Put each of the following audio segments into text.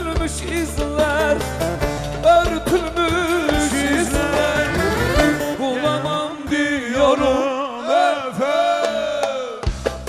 örtülmüş izler, örtülmüş izler. Bulamam diyorum Efe,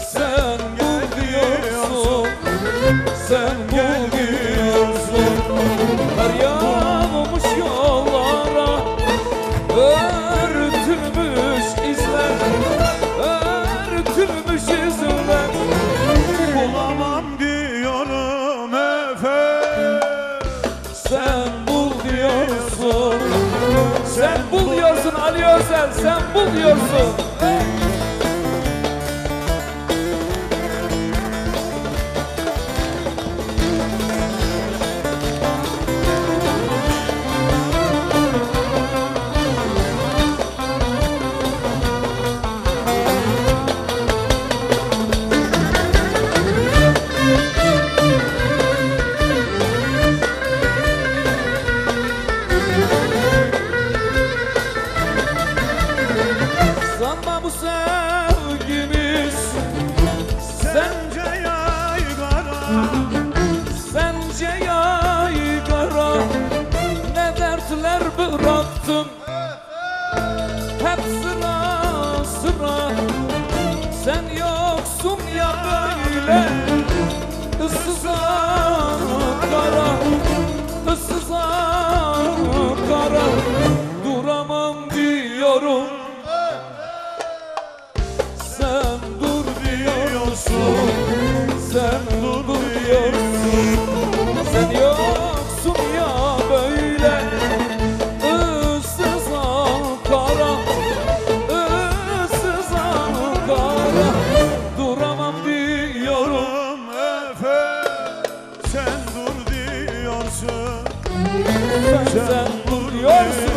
sen bul diyorsun, sen bul diyorsun. Her yağmış yollara örtülmüş izler, örtülmüş izler. Bulamam diyorum Efe, Sen bul diyorsun, sen bul diyorsun Ali Özel, sen bul diyorsun. Sanma bu sevgimiz sence yaygara, sence yaygara. Ne dertler bıraktım hep sıra sıra. Sen yoksun ya böyle ıssız Ankara, ıssız Ankara. Duramam diyorum, sen dur diyorsun, sen dur diyorsun. Sen yoksun ya böyle ıssız Ankara, ıssız Ankara. Duramam diyorum Efe, sen dur diyorsun, sen dur diyorsun.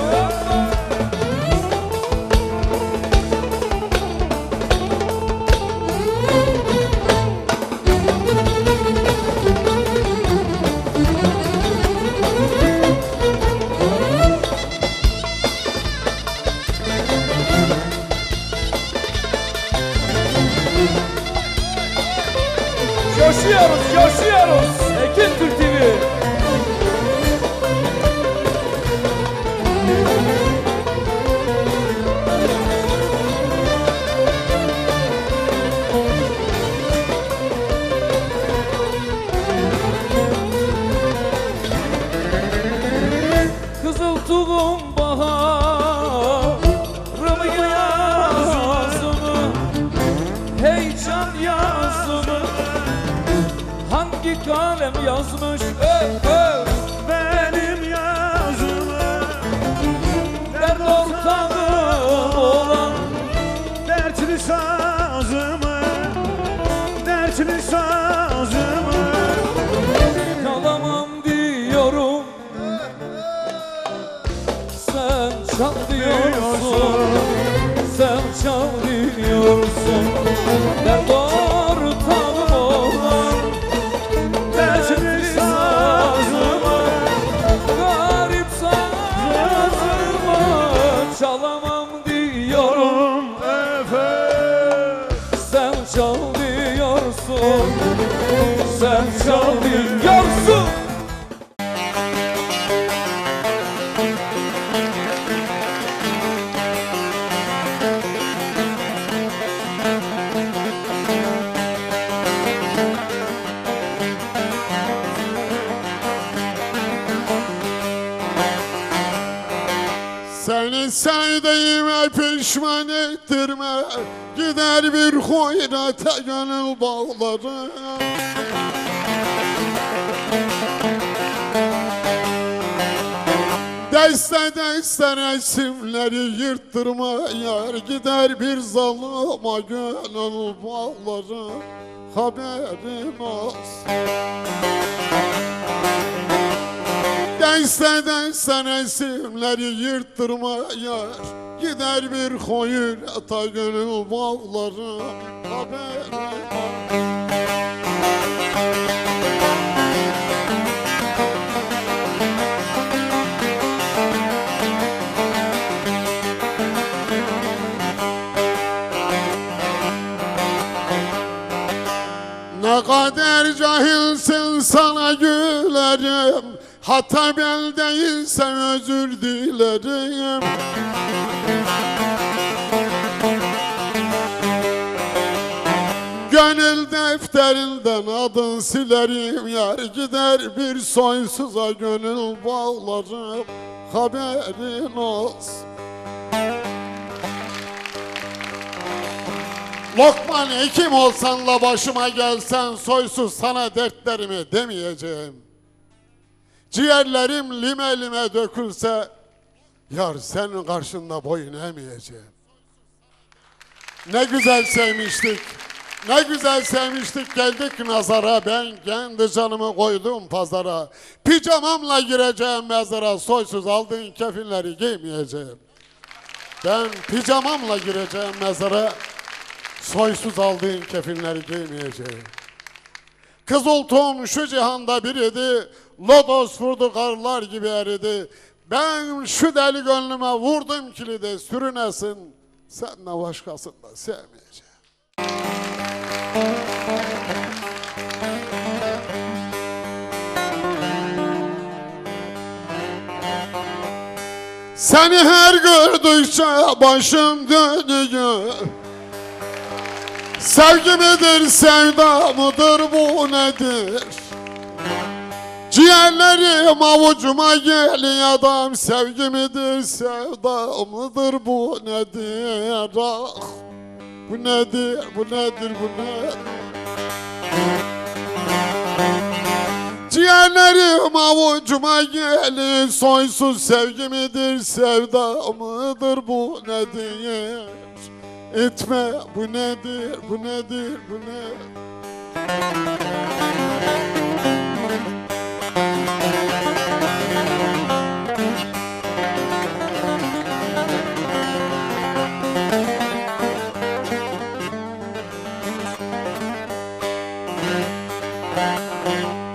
Coşuyoruz, coşuyoruz. Ekin Türk TV. Kızıl tulum baharımı yazımı, heyecan yazımı hangi kalem yazmış? benim yazımı. Dert ortağım olan Dertli sazımı, dertli sazımı. kalamam diyorum, sen çal diyorsun, sen çal diyorsun. Dert ortağım olan dertli sazımı, garip sazımı çalamam diyorum. Efe, Sen çal diyorsun, sen çal diyorsun. Seni sevdiğime pişman ettirme, gider bir hoyrete gönül bağları. Deste deste resimleri yırttırma yar, gider bir zalıma gönül bağları. Haberin olsun. Deste deste resimleri yırttırma yar, gider bir hoyrete gönül bağları. Haberin olsun. Ne kadar cahilsin sana gülerim. Hatta ben değilsem özür dilerim. Gönül defterinden adın silerim yar. Gider bir soysuza gönül bağlarım. Haberin olsun. Lokman hekim olsanla başıma gelsen soysuz sana dertlerimi demeyeceğim. Ciğerlerim lime lime dökülse yar senin karşında boyun eğmeyeceğim. Ne güzel sevmiştik. Ne güzel sevmiştik, geldik nazara. Ben kendi canımı koydum pazara. Pijamamla gireceğim mezara. Soysuz aldığın kefinleri giymeyeceğim. Ben pijamamla gireceğim mezara. Soysuz aldığın kefinleri giymeyeceğim. Kızıltuğum şu cihanda biriydi. Lodos vurdu karlar gibi eridi. Ben şu deli gönlüme vurdum kilidi. Sürünesin, senle başkasını da sevmeyeceğim. Seni her gördükçe başım dönüyor. Sevgi midir, sevda mıdır, bu nedir? Ciğerlerim avucuma geliyor adam. Sevgi midir, sevda mıdır, bu nedir? Ah, bu nedir, bu nedir, bu nedir? Ciğerlerim avucuma geliyor. Soysuz sevgi midir, sevda mıdır, bu nedir? Etme, bu nedir, bu nedir, bu nedir?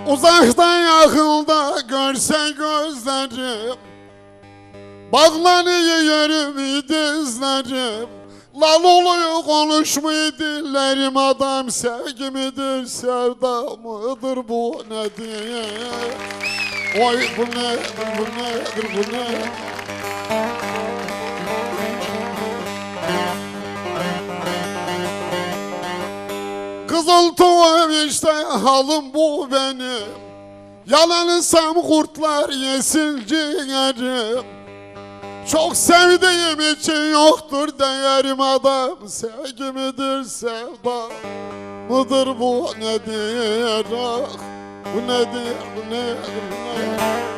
Uzaktan yakında görse gözlerim, bağlanıyor dizlerim. Lal oluyor konuşmuyor dillerim adam. Sevgi midir, sevda mıdır, bu nedir? Oy bu nedir, bu nedir, bu nedir? Kızıltuğum işte halim bu benim. Yalanırsam kurtlar yesin ciğerim. Çok sevdiğim için yoktur değerim adam. Sevgi midir, sevda mıdır, bu nedir? Ah, bu nedir, bu nedir, bu nedir?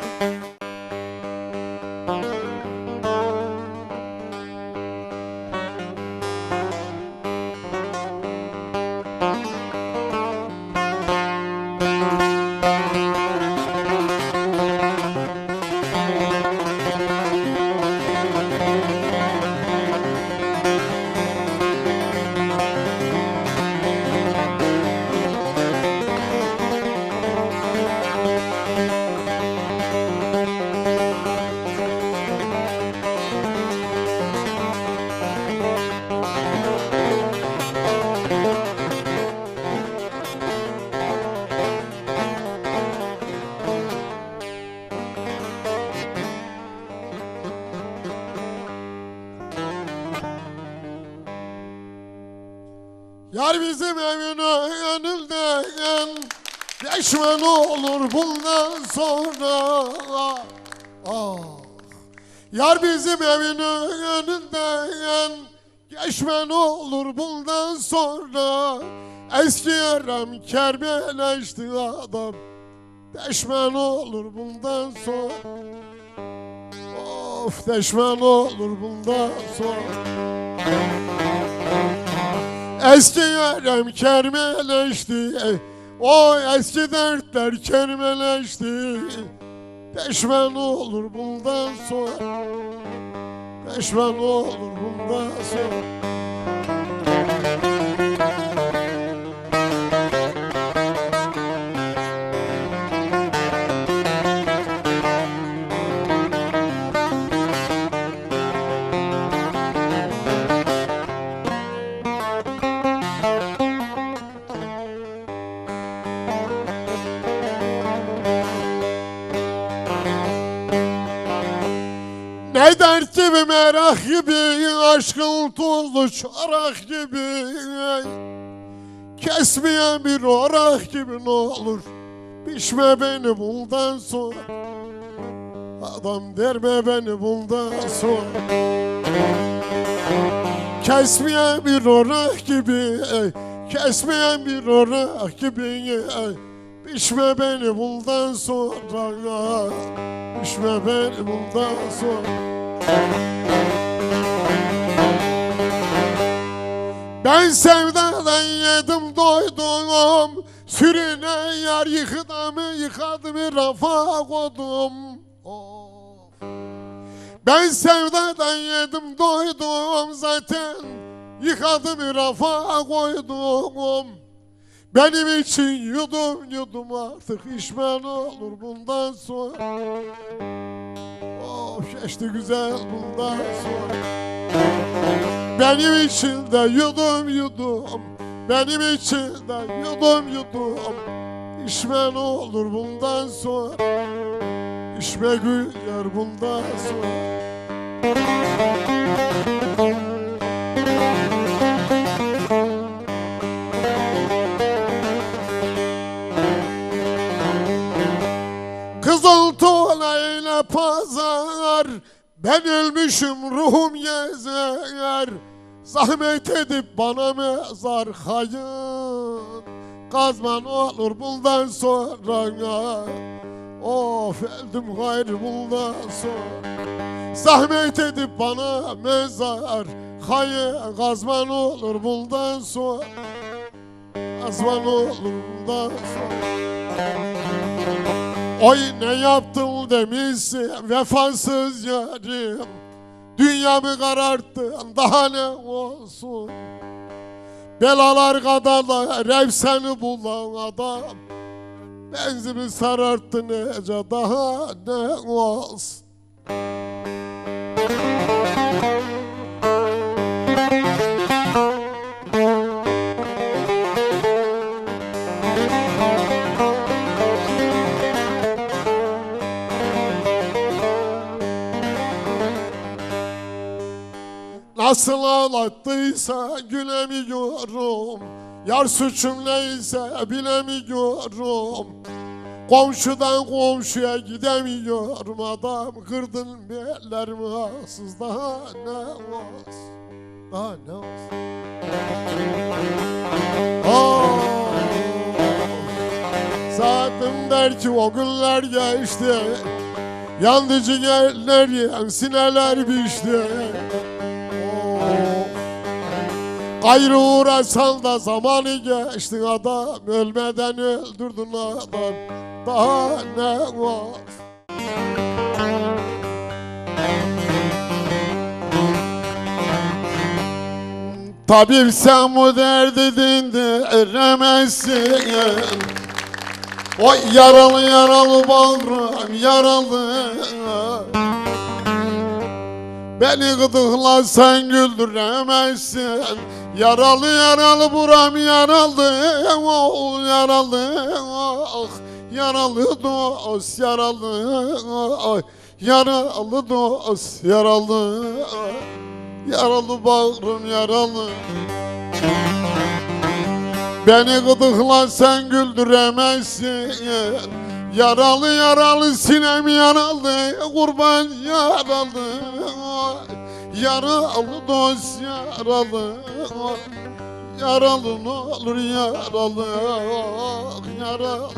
Yar bizim evine gönülden geçme ne olur bundan sonra. Ah. Yar bizim evine gönülden geçme ne olur bundan sonra. Eski yaram kerbeleşti adam. Deşme ne olur bundan sonra. Of deşme ne olur bundan sonra. Eski yarem kermeleşti. O eski dertler kermeleşti. Deşme ne olur bundan sonra. Deşme ne olur bundan sonra. Gönlüm erak gibi, aşkın tuzlu çorak gibi. Kesmeyen bir orak gibi ne olur, pişme beni bundan sonra. Adam derme beni bundan sonra. Kesmeyen bir orak gibi, kesmeyen bir orak gibi. Pişme beni bundan sonra, pişme beni bundan sonra. Ben sevdadan yedim doydum, sürüne yer yıkadım rafa koydum. Of. Ben sevdadan yedim doydum, zaten yıkadım rafa koydum. Benim için yudum artık içmen olur bundan sonra. Of geçti güzel bundan sonra. Benim için de yudum, benim için de yudum. İçmen olur bundan sonra, içme güler bundan sonra. Kızıl tuğlayla pazar, ben ölmüşüm ruhum gezer. Zahmet edip bana mezar hayır, kazman olur bundan sonra. Of öldüm gayrı bundan sonra. Zahmet edip bana mezar hayır, kazman olur bundan sonra. Kazman olur bundan sonra. Oy ne yaptın demişsin vefasız yarim, dünyamı kararttın daha ne olsun. Belalar kadarlar hep seni bulan adam, benzimi sararttı nece daha ne olsun. Nasıl ağlattıysa gülemiyorum, yar suçum neyse bilemiyorum. Komşudan komşuya gidemiyorum, adam kırdın bellerimi haksız daha ne olsun, daha ne olsun. Saatim der ki o günler geçti, yandı ciğerler sineler biçti. Gayrı uğraşsan da zamanı geçti adam, ölmeden öldürdün adam, daha ne var? Tabip sen bu derdi dindiremezsin. O yaralı bağrım yaralı. Beni gıdıklarsan güldüremezsin. Yaralı buram yaralı, oh yaralı, oh yaralı dost yaralı, yaralı dost yaralı, yaralı bağrım yaralı. Beni gıdıklarsan güldüremezsin. Yaralı sinem yaralı, kurban yaralı, yaralı dost yaralı, yaralı ne olur yaralı, yaralı.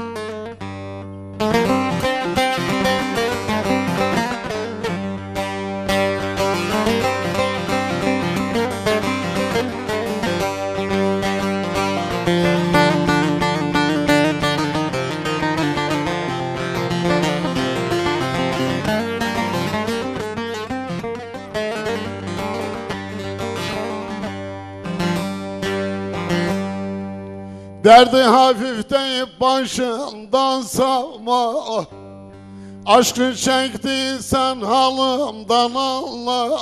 Derdi hafif deyip başından savma, aşkı çektiysen halımdan anla.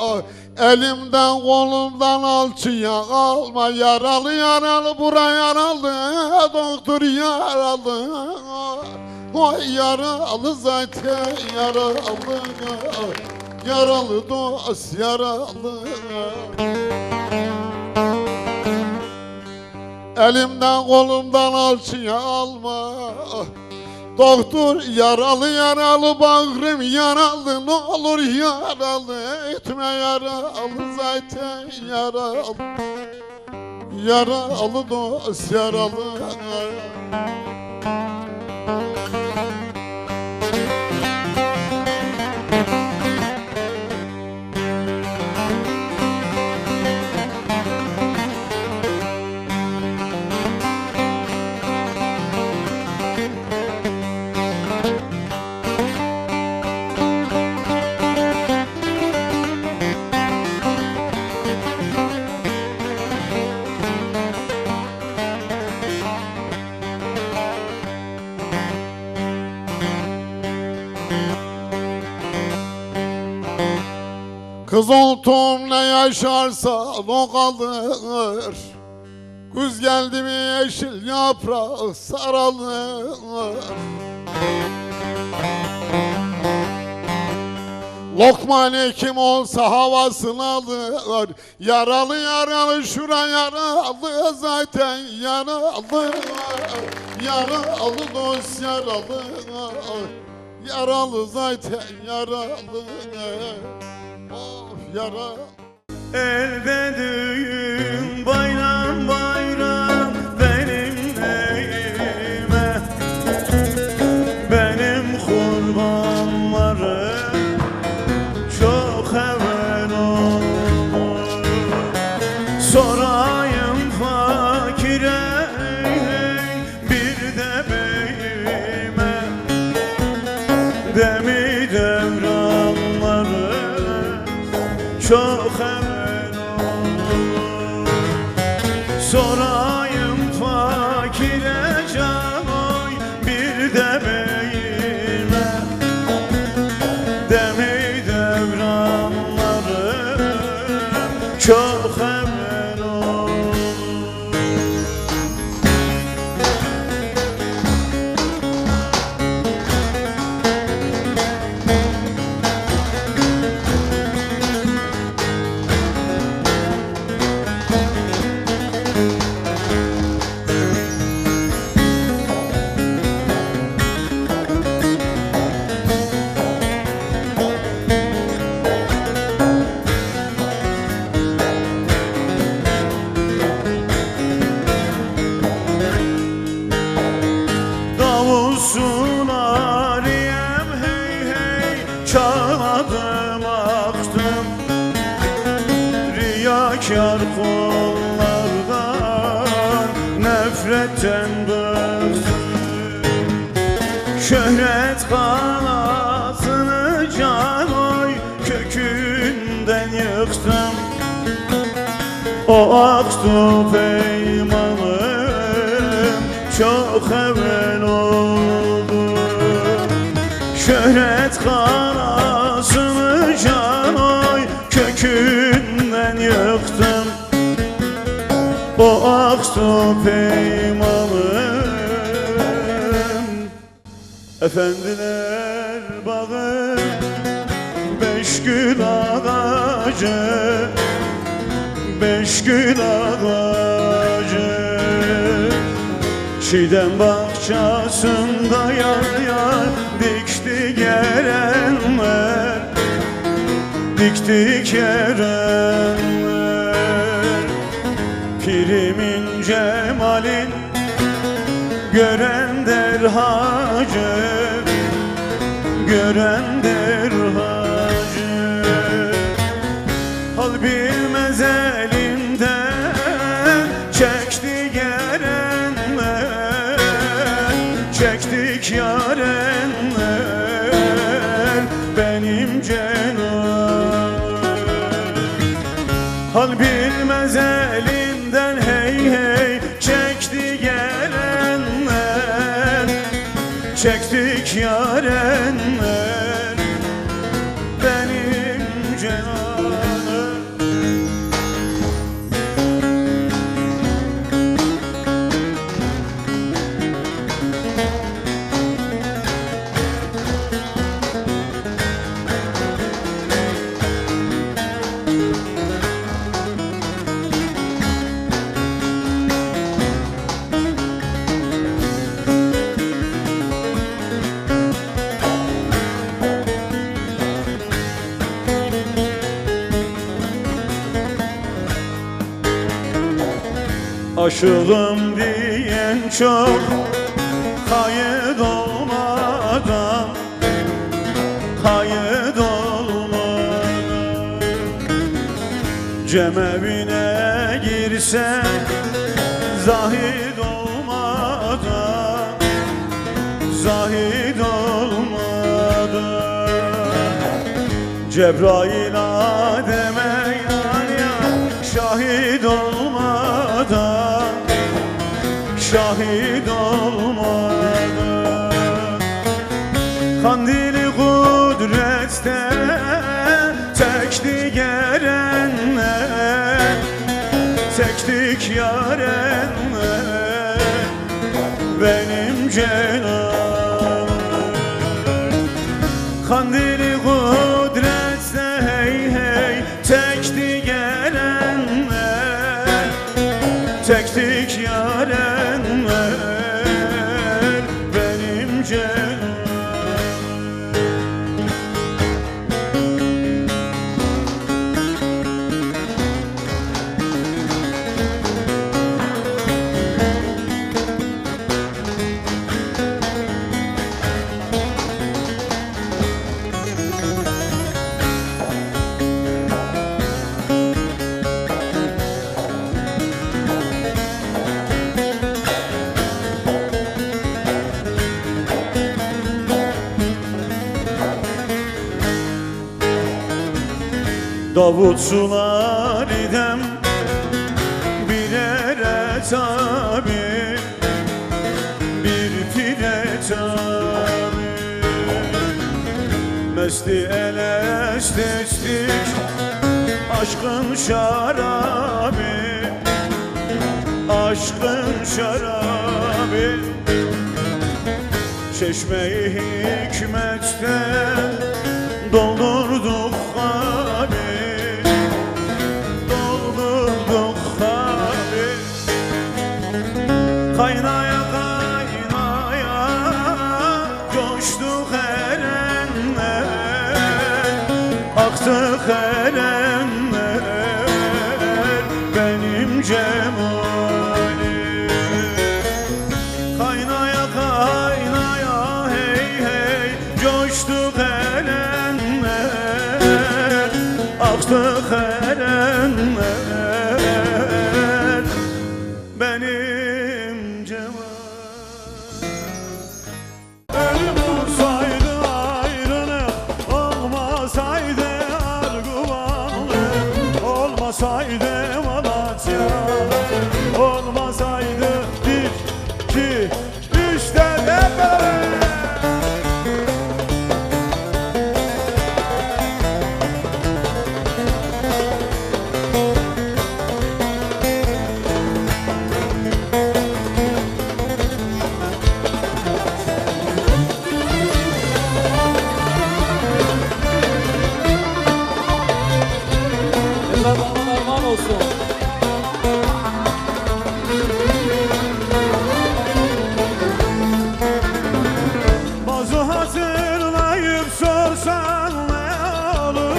Elimden kolumdan alçıya alma, yaralı bura yaralı, doktor yaralı. O yaralı zaten yaralı, Yaralı dost yaralı. Elimden kolumdan alçıya alma. Doktor yaralı yaralı bağrım yaralı, ne olur yaralı etme yaralı, zaten yaralı. Yaralı dost yaralı. Kız oltum ne yaşarsa o kalır. Güz geldi mi yeşil yaprak saralır. Lokman kim olsa havasını alır. Yaralı yaralı şura yaralı, zaten yaralı. Yaralı dost yaralı. Yaralı zaten yaralı. Of yara. Elde düğün bayram bayram benim neyime, benim kurbanlarım çok evvel oldu. Sorayım fakire bir de beyime, demi devranları çok evvel oldu. Sorayım fakire canoy bir de beyime, demi devranları çok evvel oldu. Davulsun ariyem hey hey, çağladım aktım. Riyakar kollardan nefretten bıktım. Şöhret kanasını canoy kökünden yıktım. O aktı peymanım çok evvel oldu. Şöhret kanasını canoy kökünden yıktım. O aktı peymanım. Efendiler bağı 5 gül ağacı, 5 gül ağacı. Çiğdem bahçesinde yar yar dikti gelenler, dikti gelenler. Pirimin cemalin gören der hacı, gören der hacı. Hal bilmez elinden çekti gelenler, çektik yarenler benim cenab. Hal bilmez elinden hey hey çekti gelenler, çektik yarenler benim cenab. Aşığım diyen çok kayıt olmadan, kayıt olmadan Cemevine girsen zahid olmadan, zahid olmadan Cebrail Adem'e şahit olmadan, şahit olmadan Kandili kudrette tektik erenler, tektik yarenler benim cenabım Kandili kudrette hey hey tektik erenler, tektik yarenler benim cenabım Davutçular idem birere tabi, bir pire tabi Mesti elesteçtik aşkın şarabi, aşkın şarabi Çeşme-i hikmetten doldurduk abi, doldurduk abi Kaynaya kaynaya coştuk erenler, aktık erenler benim cemalim Kaynaya kaynaya hey hey coştuk erenler, aktık erenler benim cemalim Ölüm olsaydı ayrılık, olmasaydı arguvanlık, olmasaydı Malatya, olmasaydı bir, iki, üç tane Eller bana armağan olsun. Bazı hatırlayıp sorsan ne olur,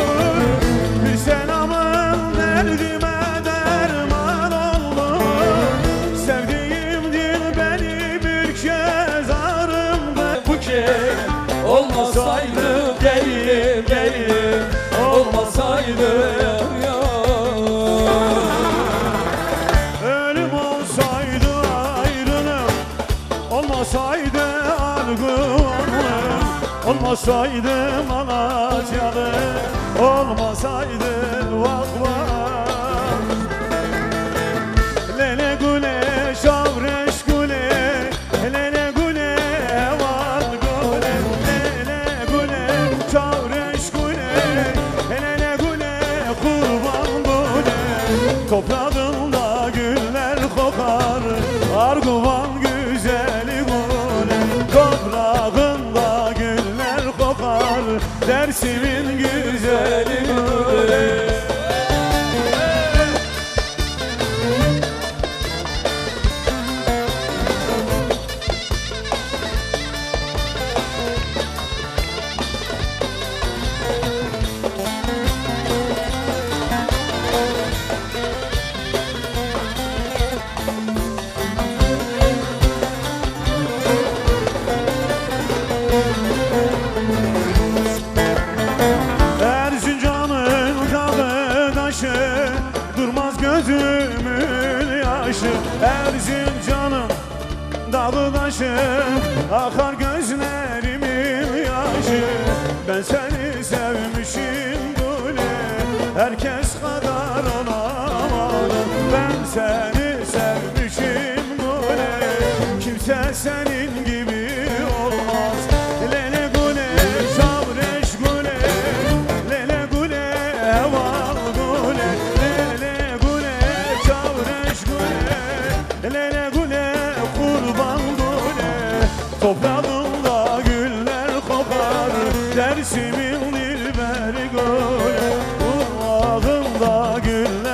bir selamın derdime derman olur Sevdiğim dil beni bir kez arımda Bu kez olmasaydı gelin gelin, olmasaydı ya. Ölüm olsaydı ayrılık, olmasaydı arguvanlık, olmasaydı Malatyalı, olmasaydı vak vak Lele gule şavreş gule, lele gule var gule, lele gule şavreş gule, lele gule kurban gule Toprağında güller kokar, arguvan güzeli gule Toprağında güller kokar, Dersim'in güzeli gule dağdaşım, akar gözlerimin yaşı. Ben seni sevmişim böyle, herkes kadar olamadım. Ben seni sevmişim böyle, kimse senin gibi olmaz. Lele gule, şavreş gule, lele gule, eval gule, lele gule, şavreş gule, lele gule, kurban gule. Toprağında güller kokar, Dersimin dilberi gule. Toprağında güller